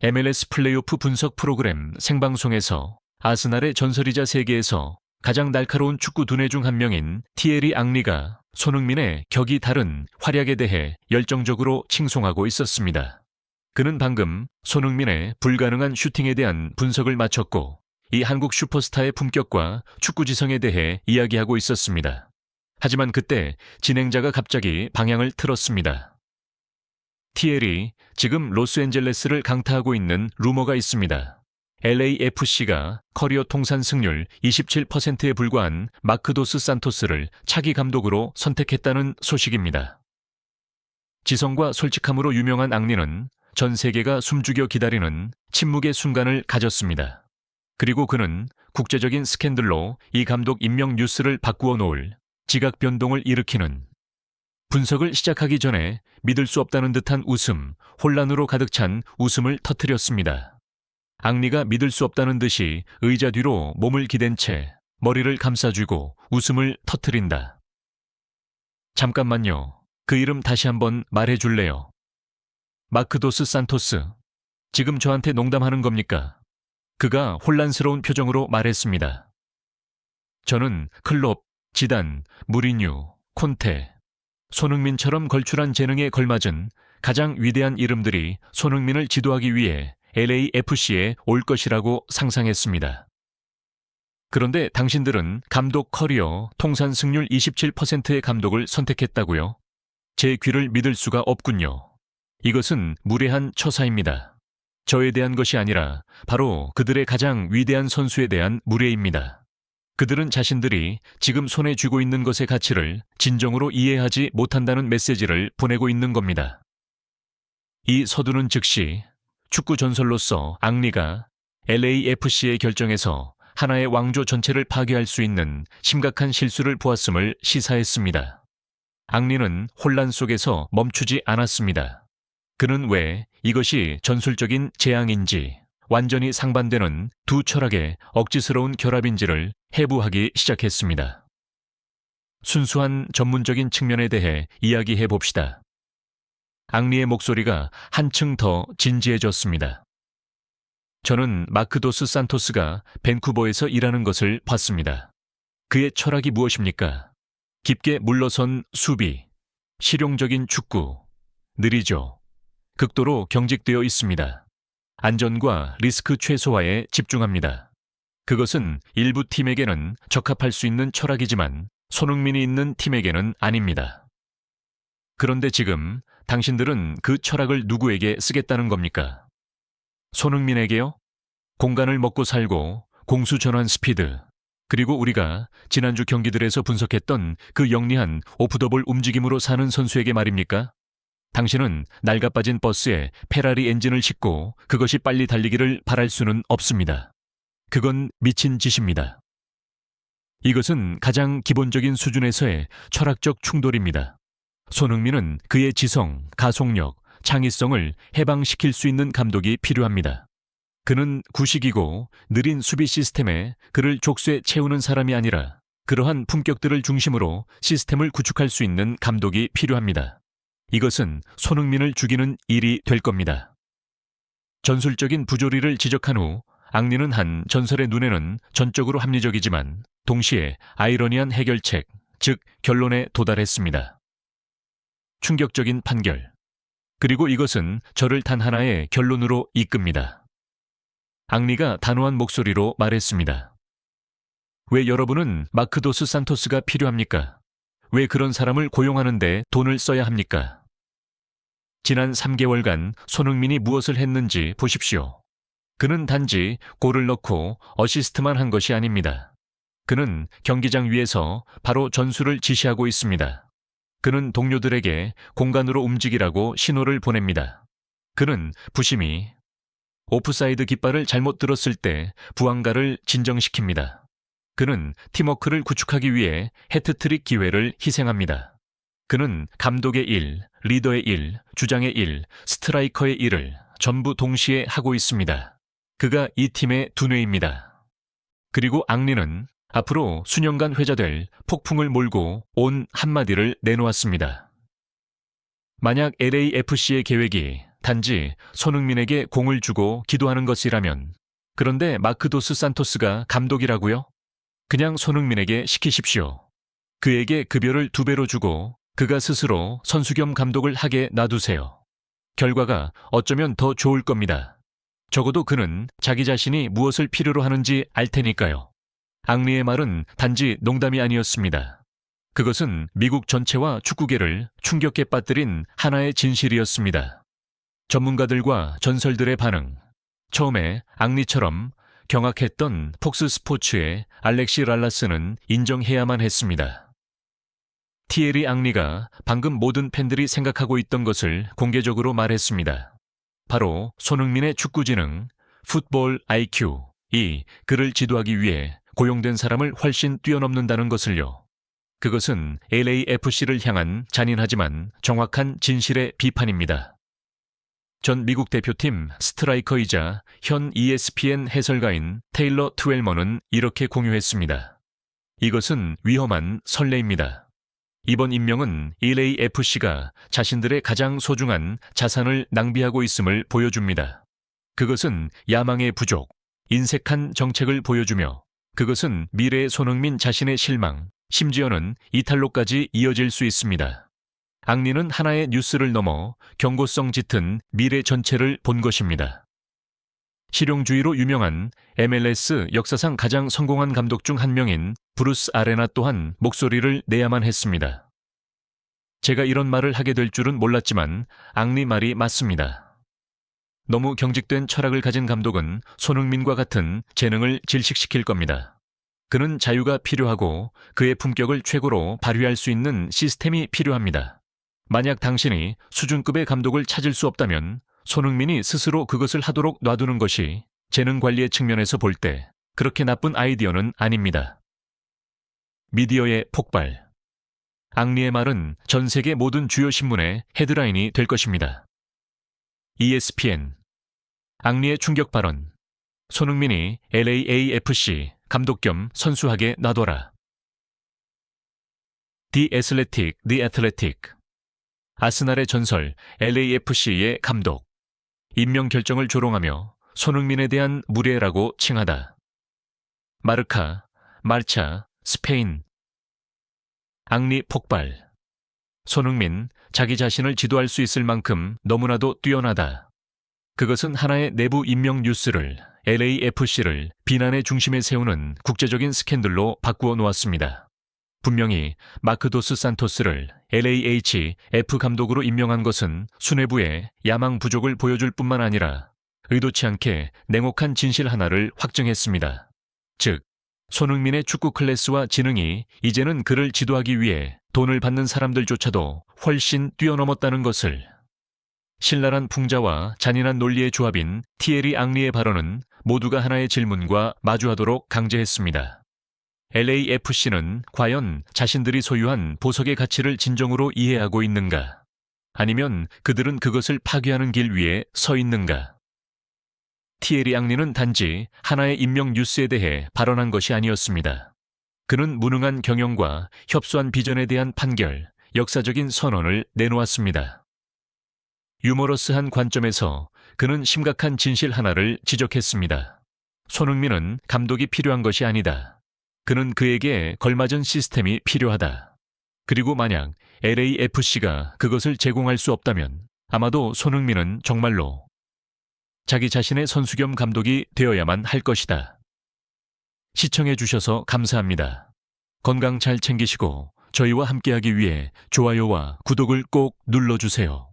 MLS 플레이오프 분석 프로그램 생방송에서 아스날의 전설이자 세계에서 가장 날카로운 축구 두뇌 중 한 명인 티에리 앙리가 손흥민의 격이 다른 활약에 대해 열정적으로 칭송하고 있었습니다. 그는 방금 손흥민의 불가능한 슈팅에 대한 분석을 마쳤고 이 한국 슈퍼스타의 품격과 축구 지성에 대해 이야기하고 있었습니다. 하지만 그때 진행자가 갑자기 방향을 틀었습니다. 티에리, 지금 로스앤젤레스를 강타하고 있는 루머가 있습니다. LAFC가 커리어 통산 승률 27%에 불과한 마크 도스 산토스를 차기 감독으로 선택했다는 소식입니다. 지성과 솔직함으로 유명한 앙리는 전 세계가 숨죽여 기다리는 침묵의 순간을 가졌습니다. 그리고 그는 국제적인 스캔들로 이 감독 임명 뉴스를 바꾸어 놓을 지각 변동을 일으키는 분석을 시작하기 전에 믿을 수 없다는 듯한 웃음, 혼란으로 가득 찬 웃음을 터뜨렸습니다. 앙리가 믿을 수 없다는 듯이 의자 뒤로 몸을 기댄 채 머리를 감싸쥐고 웃음을 터뜨린다. 잠깐만요. 그 이름 다시 한번 말해줄래요? 마크 도스 산토스. 지금 저한테 농담하는 겁니까? 그가 혼란스러운 표정으로 말했습니다. 저는 클롭, 지단, 무리뉴, 콘테, 손흥민처럼 걸출한 재능에 걸맞은 가장 위대한 이름들이 손흥민을 지도하기 위해 LAFC에 올 것이라고 상상했습니다. 그런데 당신들은 감독 커리어 통산 승률 27%의 감독을 선택했다고요? 제 귀를 믿을 수가 없군요. 이것은 무례한 처사입니다. 저에 대한 것이 아니라 바로 그들의 가장 위대한 선수에 대한 무례입니다. 그들은 자신들이 지금 손에 쥐고 있는 것의 가치를 진정으로 이해하지 못한다는 메시지를 보내고 있는 겁니다. 이 서두는 즉시 축구 전설로서 앙리가 LAFC의 결정에서 하나의 왕조 전체를 파괴할 수 있는 심각한 실수를 보았음을 시사했습니다. 앙리는 혼란 속에서 멈추지 않았습니다. 그는 왜 이것이 전술적인 재앙인지 완전히 상반되는 두 철학의 억지스러운 결합인지를 해부하기 시작했습니다. 순수한 전문적인 측면에 대해 이야기해 봅시다. 앙리의 목소리가 한층 더 진지해졌습니다. 저는 마크 도스 산토스가 밴쿠버에서 일하는 것을 봤습니다. 그의 철학이 무엇입니까? 깊게 물러선 수비, 실용적인 축구, 느리죠. 극도로 경직되어 있습니다. 안전과 리스크 최소화에 집중합니다. 그것은 일부 팀에게는 적합할 수 있는 철학이지만 손흥민이 있는 팀에게는 아닙니다. 그런데 지금 당신들은 그 철학을 누구에게 쓰겠다는 겁니까? 손흥민에게요? 공간을 먹고 살고 공수 전환 스피드, 그리고 우리가 지난주 경기들에서 분석했던 그 영리한 오프더볼 움직임으로 사는 선수에게 말입니까? 당신은 낡아빠진 버스에 페라리 엔진을 싣고 그것이 빨리 달리기를 바랄 수는 없습니다. 그건 미친 짓입니다. 이것은 가장 기본적인 수준에서의 철학적 충돌입니다. 손흥민은 그의 지성, 가속력, 창의성을 해방시킬 수 있는 감독이 필요합니다. 그는 구식이고 느린 수비 시스템에 그를 족쇄 채우는 사람이 아니라 그러한 품격들을 중심으로 시스템을 구축할 수 있는 감독이 필요합니다. 이것은 손흥민을 죽이는 일이 될 겁니다. 전술적인 부조리를 지적한 후 앙리는 한 전설의 눈에는 전적으로 합리적이지만 동시에 아이러니한 해결책, 즉 결론에 도달했습니다. 충격적인 판결. 그리고 이것은 저를 단 하나의 결론으로 이끕니다. 앙리가 단호한 목소리로 말했습니다. 왜 여러분은 마크 도스 산토스가 필요합니까? 왜 그런 사람을 고용하는 데 돈을 써야 합니까? 지난 3개월간 손흥민이 무엇을 했는지 보십시오. 그는 단지 골을 넣고 어시스트만 한 것이 아닙니다. 그는 경기장 위에서 바로 전술을 지시하고 있습니다. 그는 동료들에게 공간으로 움직이라고 신호를 보냅니다. 그는 부심이 오프사이드 깃발을 잘못 들었을 때 부항가를 진정시킵니다. 그는 팀워크를 구축하기 위해 해트트릭 기회를 희생합니다. 그는 감독의 일, 리더의 일, 주장의 일, 스트라이커의 일을 전부 동시에 하고 있습니다. 그가 이 팀의 두뇌입니다. 그리고 앙리는 앞으로 수년간 회자될 폭풍을 몰고 온 한마디를 내놓았습니다. 만약 LAFC의 계획이 단지 손흥민에게 공을 주고 기도하는 것이라면, 그런데 마크 도스 산토스가 감독이라고요? 그냥 손흥민에게 시키십시오. 그에게 급여를 2배로 주고 그가 스스로 선수 겸 감독을 하게 놔두세요. 결과가 어쩌면 더 좋을 겁니다. 적어도 그는 자기 자신이 무엇을 필요로 하는지 알 테니까요. 앙리의 말은 단지 농담이 아니었습니다. 그것은 미국 전체와 축구계를 충격에 빠뜨린 하나의 진실이었습니다. 전문가들과 전설들의 반응. 처음에 앙리처럼 경악했던 폭스 스포츠의 알렉시 랄라스는 인정해야만 했습니다. 티에리 앙리가 방금 모든 팬들이 생각하고 있던 것을 공개적으로 말했습니다. 바로 손흥민의 축구지능, 풋볼 IQ이 그를 지도하기 위해 고용된 사람을 훨씬 뛰어넘는다는 것을요. 그것은 LAFC를 향한 잔인하지만 정확한 진실의 비판입니다. 전 미국 대표팀 스트라이커이자 현 ESPN 해설가인 테일러 트웰머는 이렇게 공유했습니다. 이것은 위험한 선례입니다. 이번 임명은 LAFC가 자신들의 가장 소중한 자산을 낭비하고 있음을 보여줍니다. 그것은 야망의 부족, 인색한 정책을 보여주며 그것은 미래의 손흥민 자신의 실망, 심지어는 이탈로까지 이어질 수 있습니다. 앙리는 하나의 뉴스를 넘어 경고성 짙은 미래 전체를 본 것입니다. 실용주의로 유명한 MLS 역사상 가장 성공한 감독 중 한 명인 브루스 아레나 또한 목소리를 내야만 했습니다. 제가 이런 말을 하게 될 줄은 몰랐지만 앙리 말이 맞습니다. 너무 경직된 철학을 가진 감독은 손흥민과 같은 재능을 질식시킬 겁니다. 그는 자유가 필요하고 그의 품격을 최고로 발휘할 수 있는 시스템이 필요합니다. 만약 당신이 수준급의 감독을 찾을 수 없다면 손흥민이 스스로 그것을 하도록 놔두는 것이 재능 관리의 측면에서 볼 때 그렇게 나쁜 아이디어는 아닙니다. 미디어의 폭발. 앙리의 말은 전 세계 모든 주요 신문의 헤드라인이 될 것입니다. ESPN. 앙리의 충격 발언. 손흥민이 LAFC 감독 겸 선수하게 놔둬라. The Athletic. 아스날의 전설 LAFC의 감독. 임명 결정을 조롱하며 손흥민에 대한 무례라고 칭하다. 마르카, 말차, 스페인. 앙리 폭발. 손흥민, 자기 자신을 지도할 수 있을 만큼 너무나도 뛰어나다. 그것은 하나의 내부 임명 뉴스를 LAFC를 비난의 중심에 세우는 국제적인 스캔들로 바꾸어 놓았습니다. 분명히 마크 도스 산토스를 LAHF 감독으로 임명한 것은 수뇌부의 야망 부족을 보여줄 뿐만 아니라 의도치 않게 냉혹한 진실 하나를 확증했습니다. 즉, 손흥민의 축구 클래스와 지능이 이제는 그를 지도하기 위해 돈을 받는 사람들조차도 훨씬 뛰어넘었다는 것을. 신랄한 풍자와 잔인한 논리의 조합인 티에리 앙리의 발언은 모두가 하나의 질문과 마주하도록 강제했습니다. LAFC는 과연 자신들이 소유한 보석의 가치를 진정으로 이해하고 있는가? 아니면 그들은 그것을 파괴하는 길 위에 서 있는가? 티에리 앙리는 단지 하나의 임명 뉴스에 대해 발언한 것이 아니었습니다. 그는 무능한 경영과 협소한 비전에 대한 판결, 역사적인 선언을 내놓았습니다. 유머러스한 관점에서 그는 심각한 진실 하나를 지적했습니다. 손흥민은 감독이 필요한 것이 아니다. 그는 그에게 걸맞은 시스템이 필요하다. 그리고 만약 LAFC가 그것을 제공할 수 없다면 아마도 손흥민은 정말로 자기 자신의 선수 겸 감독이 되어야만 할 것이다. 시청해 주셔서 감사합니다. 건강 잘 챙기시고 저희와 함께하기 위해 좋아요와 구독을 꼭 눌러주세요.